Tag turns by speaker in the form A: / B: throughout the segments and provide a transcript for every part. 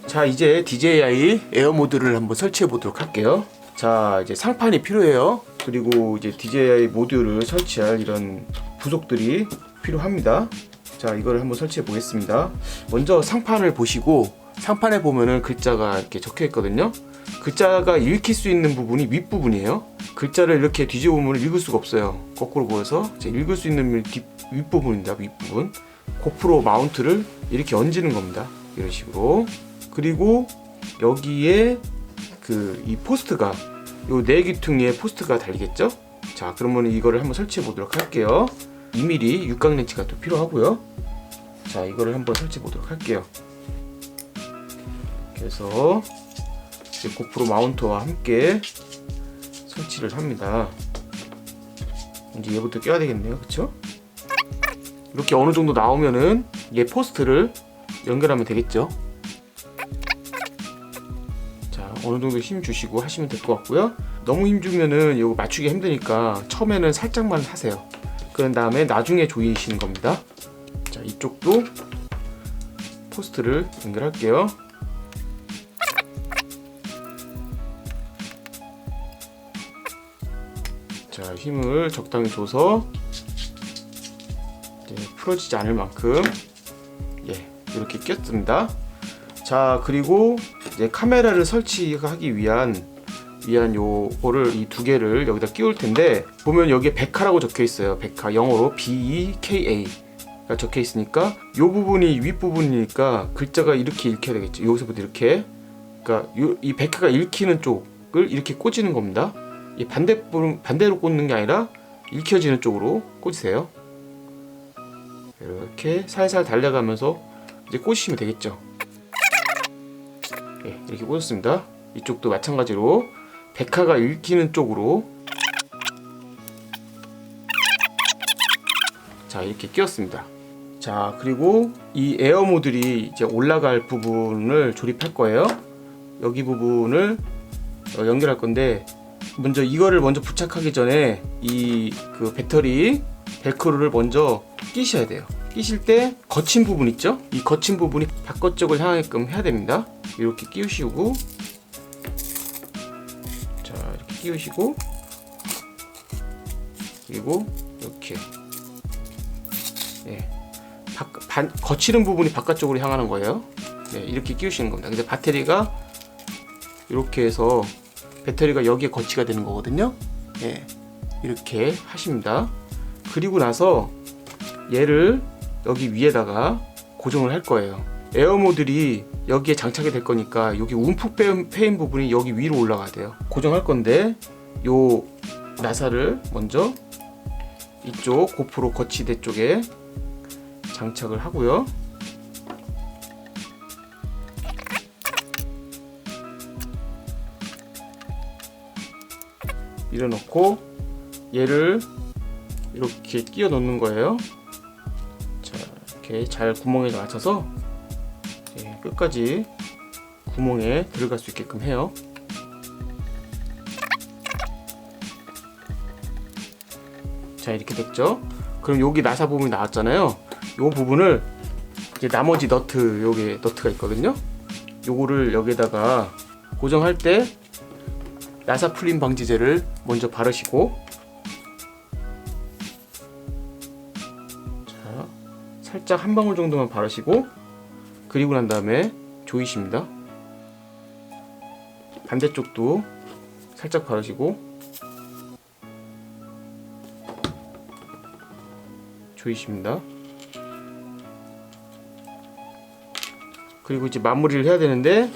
A: 자, 이제 DJI 에어 모드를 한번 설치해 보도록 할게요. 자, 이제 상판이 필요해요. 그리고 이제 DJI 모듈을 설치할 이런 부속들이 필요합니다. 자, 이거를 한번 설치해 보겠습니다. 먼저 상판을 보시고, 상판에 보면은 글자가 이렇게 적혀 있거든요. 글자가 읽힐 수 있는 부분이 윗부분이에요. 글자를 이렇게 뒤집어 보면 읽을 수가 없어요. 거꾸로 보여서 읽을 수 있는 윗부분입니다. 윗부분. 고프로 마운트를 이렇게 얹는 겁니다. 이런 식으로. 그리고 여기에 이 포스트가 요 네 귀퉁이에 포스트가 달리겠죠? 자, 그러면 이거를 한번 설치해 보도록 할게요. 2mm 육각 렌치가 또 필요하고요. 자, 이거를 한번 설치해 보도록 할게요. 그래서 이제 고프로 마운트와 함께 설치를 합니다. 이제 얘부터 껴야 되겠네요. 그쵸? 이렇게 어느 정도 나오면은 얘 포스트를 연결하면 되겠죠? 자, 어느 정도 힘 주시고 하시면 될 것 같고요. 너무 힘 주면은 이거 맞추기 힘드니까 처음에는 살짝만 하세요. 그런 다음에 나중에 조이시는 겁니다. 자, 이쪽도 포스트를 연결할게요. 자, 힘을 적당히 줘서 이제 풀어지지 않을 만큼 이렇게 꼈습니다. 자, 그리고 이제 카메라를 설치하기 위한 요거를 이 두 개를 여기다 끼울 텐데, 보면 여기에 백카라고 적혀 있어요. 백카, 영어로 BEKA가 적혀 있으니까 요 부분이 윗부분이니까 글자가 이렇게 읽혀야 되겠죠. 여기서부터 이렇게. 그러니까 이 백카가 읽히는 쪽을 이렇게 꽂이는 겁니다. 이 반대로 꽂는 게 아니라 읽혀지는 쪽으로 꽂으세요. 이렇게 살살 달려가면서 이제 꽂으시면 되겠죠. 이렇게 꽂았습니다. 이쪽도 마찬가지로 백화가 읽히는 쪽으로, 자, 이렇게 끼웠습니다. 자, 그리고 이 에어 모듈이 이제 올라갈 부분을 조립할 거예요. 여기 부분을 연결할 건데, 먼저 이거를 먼저 부착하기 전에 그 배터리 벨크로를 먼저 끼셔야 돼요. 끼실 때 거친 부분 있죠? 이 거친 부분이 바깥쪽을 향하게끔 해야 됩니다. 이렇게 끼우시고, 자, 이렇게 끼우시고, 그리고 이렇게 거치는 부분이 바깥쪽으로 향하는 거예요. 이렇게 끼우시는 겁니다. 근데 배터리가 이렇게 해서 배터리가 여기에 거치가 되는 거거든요. 이렇게 하십니다. 그리고 나서 얘를 여기 위에다가 고정을 할 거예요. 에어 모듈이 여기에 장착이 될 거니까 여기 움푹 패인 부분이 여기 위로 올라가야 돼요. 고정할 건데, 요 나사를 먼저 이쪽 고프로 거치대 쪽에 장착을 하고요. 밀어넣고 얘를 이렇게 끼워 넣는 거예요. 자, 이렇게 잘 구멍에 맞춰서 끝까지 구멍에 들어갈 수 있게끔 해요. 자, 이렇게 됐죠? 그럼 여기 나사 부분이 나왔잖아요. 요 부분을 이제 나머지 요게 너트가 있거든요. 요거를 여기다가 고정할 때 나사 풀림 방지제를 먼저 바르시고, 자, 살짝 한 방울 정도만 바르시고, 그리고 난 다음에 조이십니다. 반대쪽도 살짝 바르시고 조이십니다. 그리고 이제 마무리를 해야 되는데,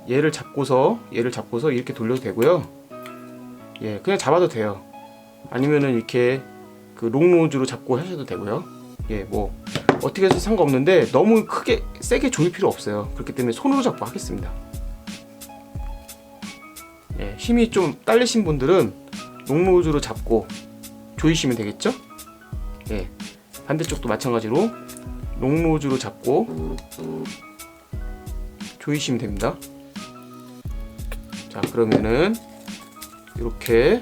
A: 얘를 잡고서 이렇게 돌려도 되고요. 그냥 잡아도 돼요. 아니면은 이렇게 그 롱노즈로 잡고 하셔도 되고요. 뭐 어떻게 해서 상관없는데 너무 크게 세게 조일 필요 없어요. 그렇기 때문에 손으로 잡고 하겠습니다. 힘이 좀 딸리신 분들은 롱노즈로 잡고 조이시면 되겠죠? 반대쪽도 마찬가지로 롱노즈로 잡고 조이시면 됩니다. 자, 그러면은 이렇게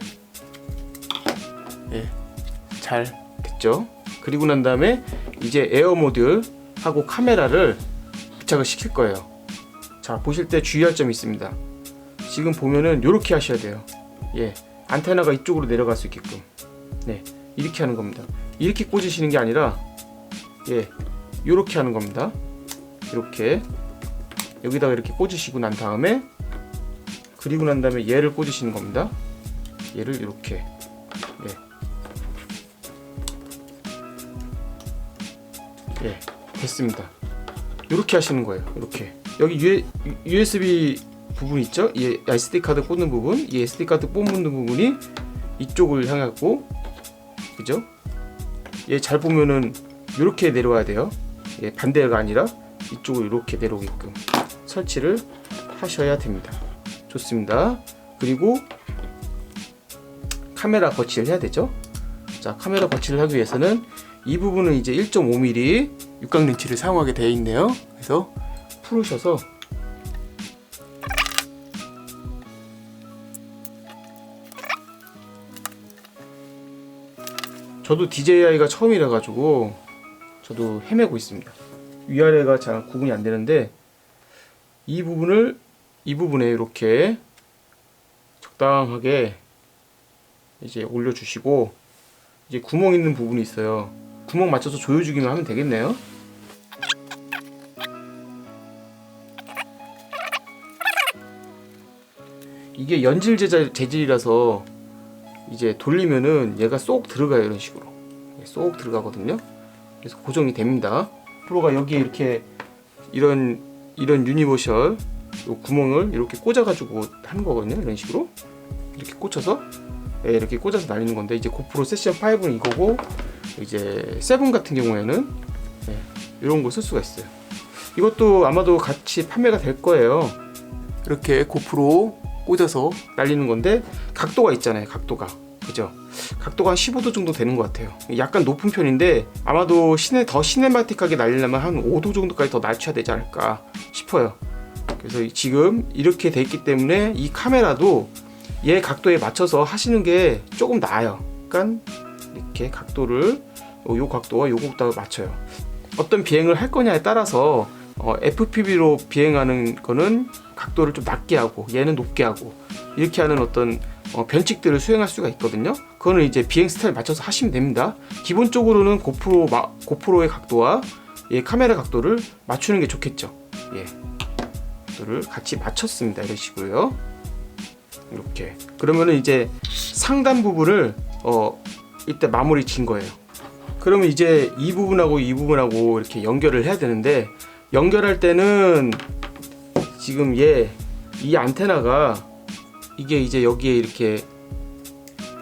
A: 잘 됐죠? 그리고 난 다음에 이제 에어 모듈 하고 카메라를 부착을 시킬 거예요. 자, 보실 때 주의할 점이 있습니다. 지금 보면은 이렇게 하셔야 돼요. 예, 안테나가 이쪽으로 내려갈 수 있게끔. 네, 이렇게 하는 겁니다. 이렇게 꽂으시는 게 아니라 예, 이렇게 하는 겁니다. 이렇게 여기다가 이렇게 꽂으시고 난 다음에, 그리고 난 다음에 얘를 꽂으시는 겁니다. 얘를 이렇게. 예, 됐습니다. 이렇게 하시는 거예요. 이렇게 여기 USB 부분 있죠? 이 SD 카드 꽂는 부분, 이 SD 카드 뽑는 부분이 이쪽을 향하고, 그죠? 얘 잘 보면은 이렇게 내려와야 돼요. 예, 반대가 아니라 이쪽으로 이렇게 내려오게끔 설치를 하셔야 됩니다. 좋습니다. 그리고 카메라 거치를 해야 되죠. 자, 카메라 거치를 하기 위해서는 이 부분은 이제 1.5mm 육각 렌치를 사용하게 되어 있네요. 그래서 풀으셔서 저도 DJI가 처음이라 가지고 저도 헤매고 있습니다. 위아래가 잘 구분이 안 되는데 이 부분에 이렇게 적당하게 이제 올려주시고, 이제 구멍 있는 부분이 있어요. 구멍 맞춰서 조여주기만 하면 되겠네요. 이게 연질 재질이라서 이제 돌리면은 얘가 쏙 들어가요. 이런 식으로 쏙 들어가거든요. 그래서 고정이 됩니다. 프로가 여기에 이렇게 이런 유니버셜 요 구멍을 이렇게 꽂아가지고 하는 거거든요. 이런 식으로 이렇게 꽂혀서, 네, 이렇게 꽂아서 날리는 건데, 이제 고프로 세션 5는 이거고, 이제 7 같은 경우에는 네, 이런 걸 쓸 수가 있어요. 이것도 아마도 같이 판매가 될 거예요. 이렇게 고프로 꽂아서 날리는 건데, 각도가 있잖아요. 각도가, 그죠? 각도가 한 15도 정도 되는 것 같아요. 약간 높은 편인데 아마도 더 시네마틱하게 날리려면 한 5도 정도까지 더 낮춰야 되지 않을까 싶어요. 그래서 지금 이렇게 돼 있기 때문에 이 카메라도 얘 각도에 맞춰서 하시는 게 조금 나아요. 그러니까 이렇게 각도를 요 각도와 요 각도와 맞춰요. 어떤 비행을 할 거냐에 따라서 FPV로 비행하는 거는 각도를 좀 낮게 하고 얘는 높게 하고 이렇게 하는 어떤 변칙들을 수행할 수가 있거든요. 그거는 이제 비행 스타일 맞춰서 하시면 됩니다. 기본적으로는 고프로의 각도와 카메라 각도를 맞추는 게 좋겠죠. 예, 각도를 같이 맞췄습니다. 이런 식으로요. 이렇게. 그러면은 이제 상단 부분을 이때 마무리 진 거예요. 그러면 이제 이 부분하고 이 부분하고 이렇게 연결을 해야 되는데, 연결할 때는 지금 이 안테나가 이게 이제 여기에 이렇게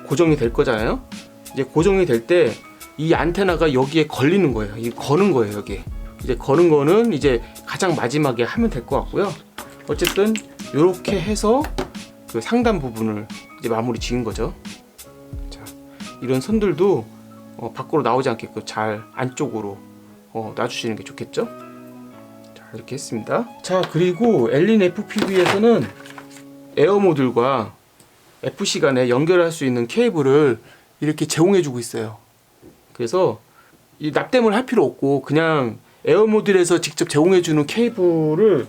A: 고정이 될 거잖아요. 이제 고정이 될 때 이 안테나가 여기에 걸리는 거예요. 이 거는 거예요. 여기에 이제 거는 거는 이제 가장 마지막에 하면 될 것 같고요. 어쨌든 이렇게 해서 그 상단 부분을 이제 마무리 지은 거죠. 자, 이런 선들도 밖으로 나오지 않게끔 잘 안쪽으로 놔주시는 게 좋겠죠. 자, 이렇게 했습니다. 자, 그리고 엘린 FPV에서는 에어 모듈과 FC 간에 연결할 수 있는 케이블을 이렇게 제공해주고 있어요. 그래서 이 납땜을 할 필요 없고 그냥 에어 모듈에서 직접 제공해주는 케이블을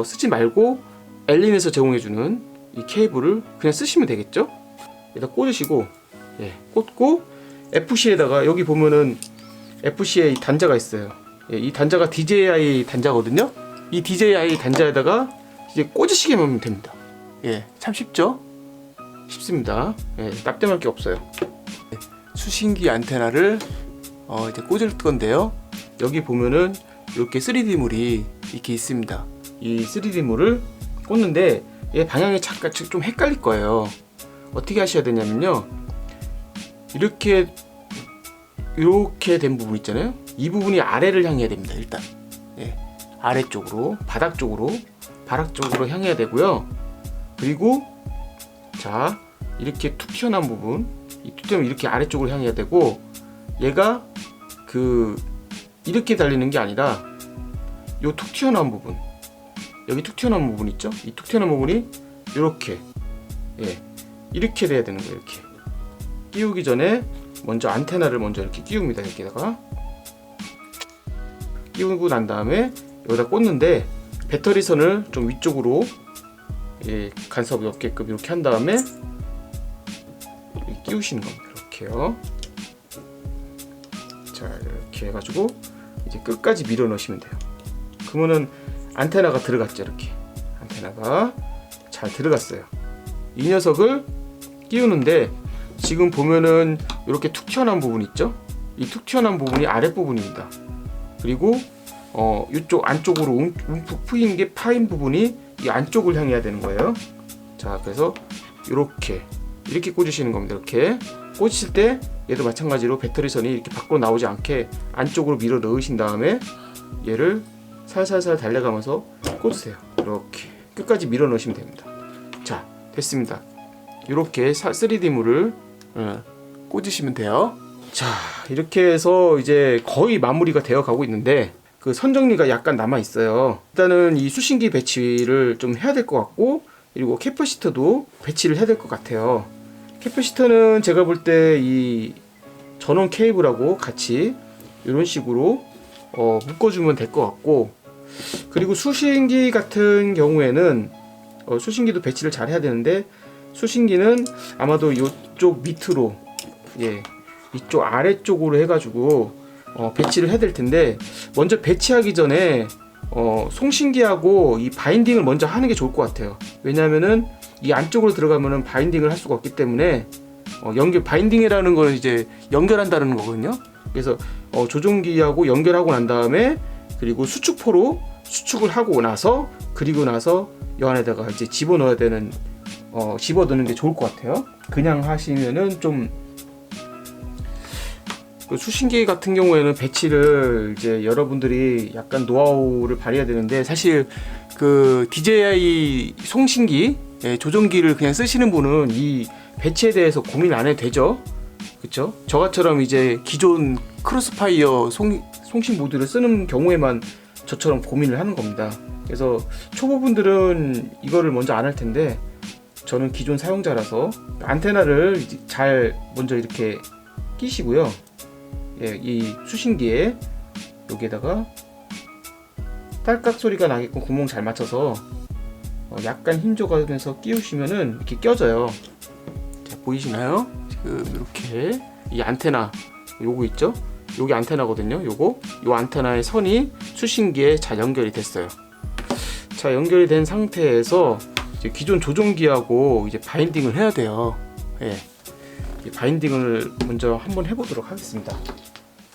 A: 쓰지 말고 엘린에서 제공해주는 이 케이블을 그냥 쓰시면 되겠죠. 여기다 꽂으시고, 꽂고 FC에다가 여기 보면은 FC에 이 단자가 있어요. 이 단자가 DJI 단자거든요. 이 DJI 단자에다가 이제 꽂으시기만 하면 됩니다. 참 쉽죠? 쉽습니다. 납땜할 게 없어요. 수신기 안테나를 이제 꽂을 건데요. 여기 보면은 이렇게 3D물이 이렇게 있습니다. 이 3D물을 꽂는데 얘 방향이 잠깐 좀 헷갈릴 거예요. 어떻게 하셔야 되냐면요. 이렇게 된 부분 있잖아요. 이 부분이 아래를 향해야 됩니다. 일단 아래쪽으로 바닥 쪽으로 향해야 되고요. 그리고 자, 이렇게 툭 튀어나온 부분, 이 툭 튀어나온 이렇게 아래쪽으로 향해야 되고, 얘가 이렇게 달리는 게 아니라 요 툭 튀어나온 부분, 여기 툭 튀어나온 부분 있죠? 이 툭 튀어나온 부분이 이렇게 이렇게 돼야 되는 거예요. 이렇게 끼우기 전에 먼저 안테나를 먼저 이렇게 끼웁니다. 여기다가 끼우고 난 다음에 여기다 꽂는데 배터리 선을 좀 위쪽으로 간섭이 없게끔 이렇게 한 다음에 끼우시는 겁니다. 이렇게요. 자, 이렇게 해가지고 이제 끝까지 밀어 넣으시면 돼요. 그러면은 안테나가 들어갔죠. 이렇게 안테나가 잘 들어갔어요. 이 녀석을 끼우는데 지금 보면은 이렇게 툭 튀어나온 부분 있죠? 이 툭 튀어나온 부분이 아랫부분입니다. 그리고 이쪽 안쪽으로 움푹 트인 게 파인 부분이 이 안쪽을 향해야 되는 거예요. 자, 그래서 이렇게 꽂으시는 겁니다. 이렇게 꽂으실 때 얘도 마찬가지로 배터리 선이 이렇게 밖으로 나오지 않게 안쪽으로 밀어 넣으신 다음에 얘를 살살살 달려가면서 꽂으세요. 이렇게 끝까지 밀어 넣으시면 됩니다. 자, 됐습니다. 이렇게 3D물을 꽂으시면 돼요. 자, 이렇게 해서 이제 거의 마무리가 되어 가고 있는데 그 선 정리가 약간 남아 있어요. 일단은 이 수신기 배치를 좀 해야 될 것 같고, 그리고 캐퍼시터도 배치를 해야 될 것 같아요. 캐퍼시터는 제가 볼 때 이 전원 케이블하고 같이 이런 식으로 묶어주면 될 것 같고, 그리고 수신기 같은 경우에는 수신기도 배치를 잘 해야 되는데, 수신기는 아마도 이쪽 밑으로 이쪽 아래쪽으로 해가지고 배치를 해야 될 텐데, 먼저 배치하기 전에 송신기하고 이 바인딩을 먼저 하는 게 좋을 것 같아요. 왜냐하면은 이 안쪽으로 들어가면은 바인딩을 할 수가 없기 때문에 바인딩이라는 거는 이제 연결한다는 거거든요. 그래서 조종기하고 연결하고 난 다음에, 그리고 수축포로 수축을 하고 나서, 그리고 나서 이 안에다가 이제 집어넣어야 되는 집어넣는 게 좋을 것 같아요. 그냥 하시면은 좀 그 수신기 같은 경우에는 배치를 이제 여러분들이 약간 노하우를 발휘해야 되는데, 사실 그 DJI 송신기 조종기를 그냥 쓰시는 분은 이 배치에 대해서 고민 안 해도 되죠. 그쵸? 저같처럼 이제 기존 크로스파이어 송신 모드를 쓰는 경우에만 저처럼 고민을 하는 겁니다. 그래서 초보분들은 이거를 먼저 안 할 텐데, 저는 기존 사용자라서 안테나를 잘 먼저 이렇게 끼시고요. 이 수신기에 여기에다가 딸깍 소리가 나게끔 구멍 잘 맞춰서 약간 힘 줘가면서 끼우시면은 이렇게 껴져요. 자, 보이시나요? 지금 이렇게 이 안테나 요거 있죠? 요게 안테나거든요. 요 안테나의 선이 수신기에 잘 연결이 됐어요. 자, 연결이 된 상태에서 이제 기존 조종기하고 이제 바인딩을 해야 돼요. 이 바인딩을 먼저 한번 해보도록 하겠습니다.